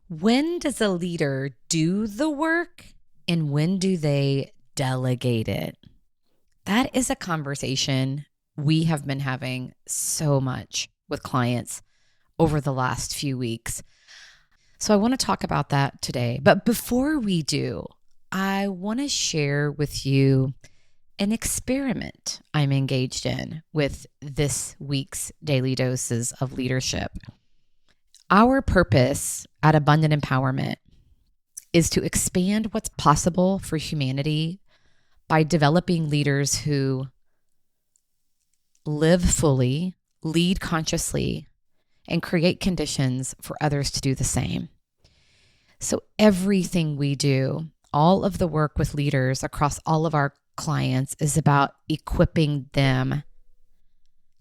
When does a leader do the work and when do they delegate it? That is a conversation we have been having so much with clients over the last few weeks. So I want to talk about that today. But before we do, I want to share with you an experiment I'm engaged in with this week's Daily Doses of Leadership. Our purpose at Abundant Empowerment is to expand what's possible for humanity by developing leaders who live fully, lead consciously, and create conditions for others to do the same. So everything we do, all of the work with leaders across all of our clients is about equipping them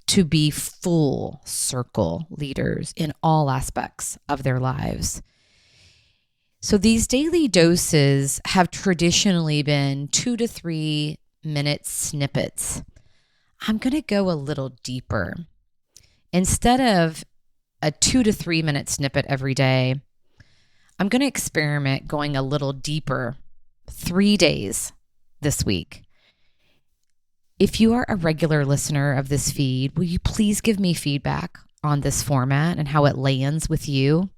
to be full circle leaders in all aspects of their lives. So these daily doses have traditionally been 2 to 3 minute snippets. I'm going to go a little deeper. Instead of a 2 to 3 minute snippet every day, I'm going to experiment going a little deeper 3 days this week. If you are a regular listener of this feed, will you please give me feedback on this format and how it lands with you?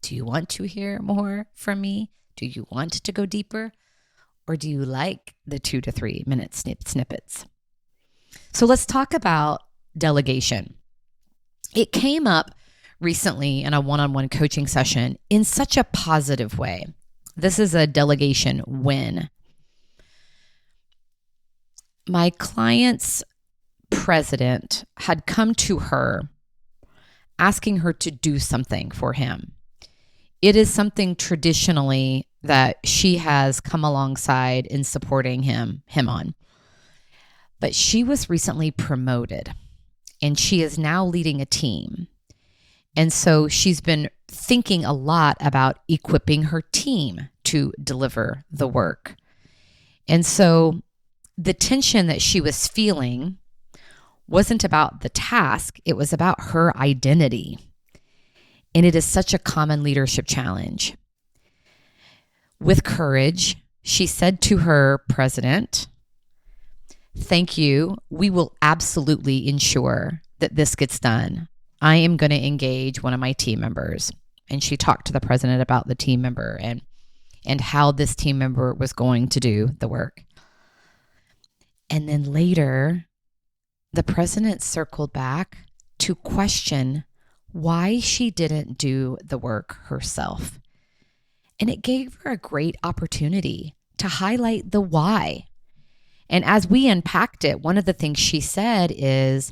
Do you want to hear more from me? Do you want to go deeper? Or do you like the 2 to 3 minute snippets? So let's talk about delegation. It came up recently in a one-on-one coaching session in such a positive way. This is a delegation win. My client's president had come to her asking her to do something for him. It is something traditionally that she has come alongside in supporting him on. But she was recently promoted and she is now leading a team. And so she's been thinking a lot about equipping her team to deliver the work. And so the tension that she was feeling wasn't about the task, it was about her identity. And it is such a common leadership challenge. With courage, she said to her president, "Thank you. We will absolutely ensure that this gets done. I am going to engage one of my team members." And she talked to the president about the team member and how this team member was going to do the work. And then later, the president circled back to question why she didn't do the work herself. And it gave her a great opportunity to highlight the why. And as we unpacked it, one of the things she said is,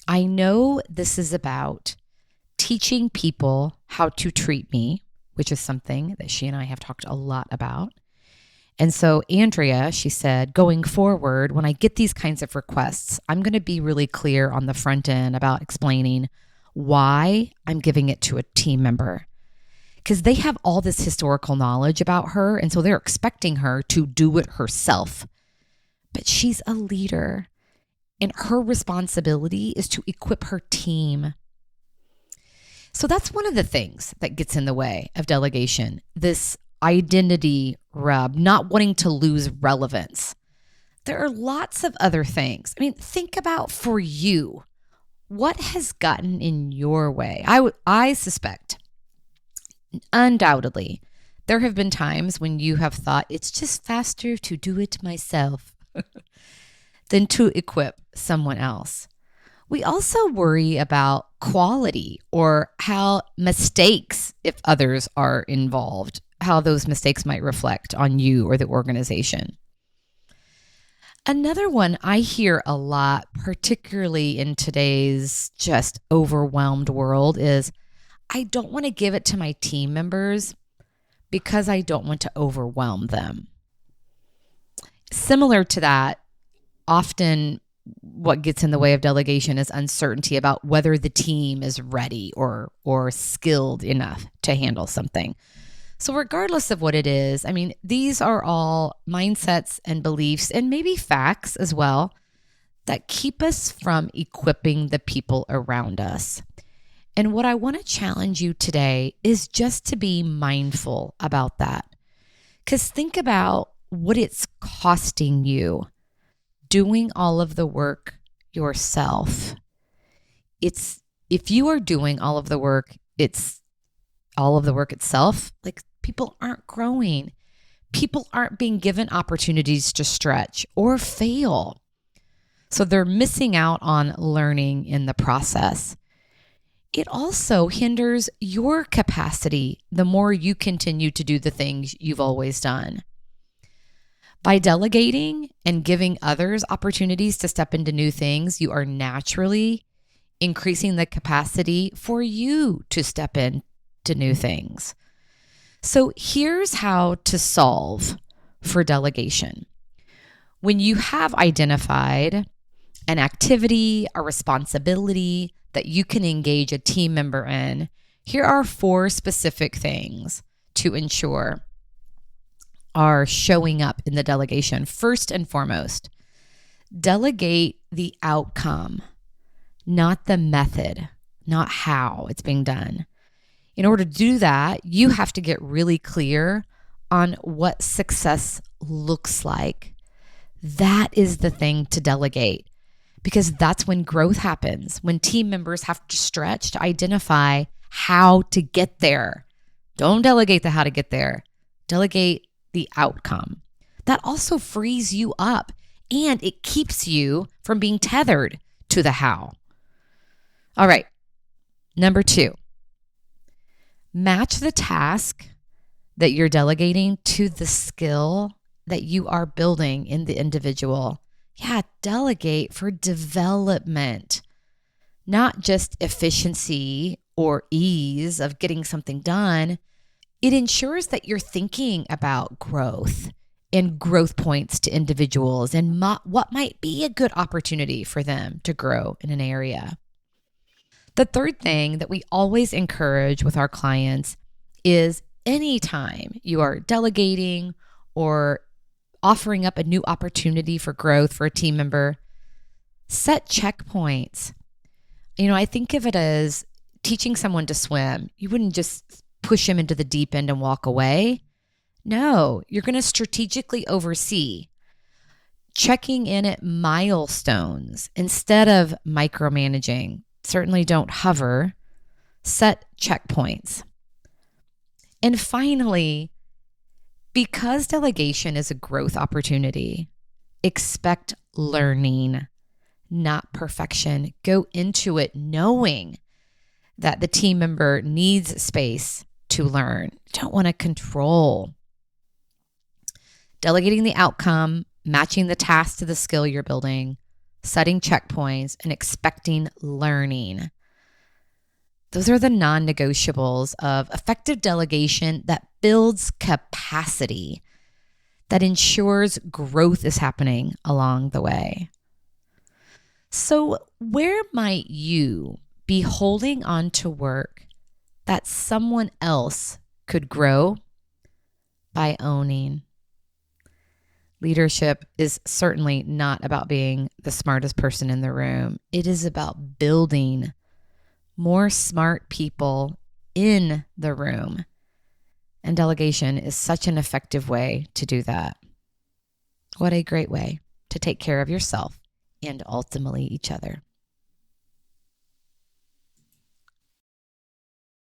"I know this is about teaching people how to treat me," which is something that she and I have talked a lot about. And so Andrea, she said, "Going forward, when I get these kinds of requests, I'm going to be really clear on the front end about explaining why I'm giving it to a team member." Because they have all this historical knowledge about her, and so they're expecting her to do it herself. But she's a leader, and her responsibility is to equip her team. So that's one of the things that gets in the way of delegation, this identity rub, not wanting to lose relevance. There are lots of other things. I mean, think about for you, what has gotten in your way? I suspect, undoubtedly, there have been times when you have thought it's just faster to do it myself than to equip someone else. We also worry about quality or how mistakes, if others are involved, how those mistakes might reflect on you or the organization. Another one I hear a lot, particularly in today's just overwhelmed world, is I don't want to give it to my team members because I don't want to overwhelm them. Similar to that, often what gets in the way of delegation is uncertainty about whether the team is ready or skilled enough to handle something. So regardless of what it is, I mean, these are all mindsets and beliefs and maybe facts as well that keep us from equipping the people around us. And what I want to challenge you today is just to be mindful about that. Because think about what it's costing you doing all of the work yourself. If you are doing all of the work, it's all of the work itself. Like, people aren't growing. People aren't being given opportunities to stretch or fail. So they're missing out on learning in the process. It also hinders your capacity the more you continue to do the things you've always done. By delegating and giving others opportunities to step into new things, you are naturally increasing the capacity for you to step into new things. So here's how to solve for delegation. When you have identified an activity, a responsibility that you can engage a team member in, here are 4 specific things to ensure are showing up in the delegation. First and foremost, delegate the outcome, not the method, not how it's being done. In order to do that, you have to get really clear on what success looks like. That is the thing to delegate, because that's when growth happens, when team members have to stretch to identify how to get there. Don't delegate the how to get there. Delegate the outcome. That also frees you up, and it keeps you from being tethered to the how. All right. Number 2, match the task that you're delegating to the skill that you are building in the individual. Yeah, delegate for development, not just efficiency or ease of getting something done. It ensures that you're thinking about growth and growth points to individuals and what might be a good opportunity for them to grow in an area. The third thing that we always encourage with our clients is anytime you are delegating or offering up a new opportunity for growth for a team member, set checkpoints. I think of it as teaching someone to swim. You wouldn't just push him into the deep end and walk away. No, you're going to strategically oversee, checking in at milestones instead of micromanaging. Certainly don't hover. Set checkpoints. And finally, because delegation is a growth opportunity, expect learning, not perfection. Go into it knowing that the team member needs space to learn. You don't want to control. Delegating the outcome, matching the task to the skill you're building, setting checkpoints, and expecting learning. Those are the non-negotiables of effective delegation that builds capacity, that ensures growth is happening along the way. So where might you be holding on to work that someone else could grow by owning? Leadership is certainly not about being the smartest person in the room. It is about building more smart people in the room. And delegation is such an effective way to do that. What a great way to take care of yourself and ultimately each other.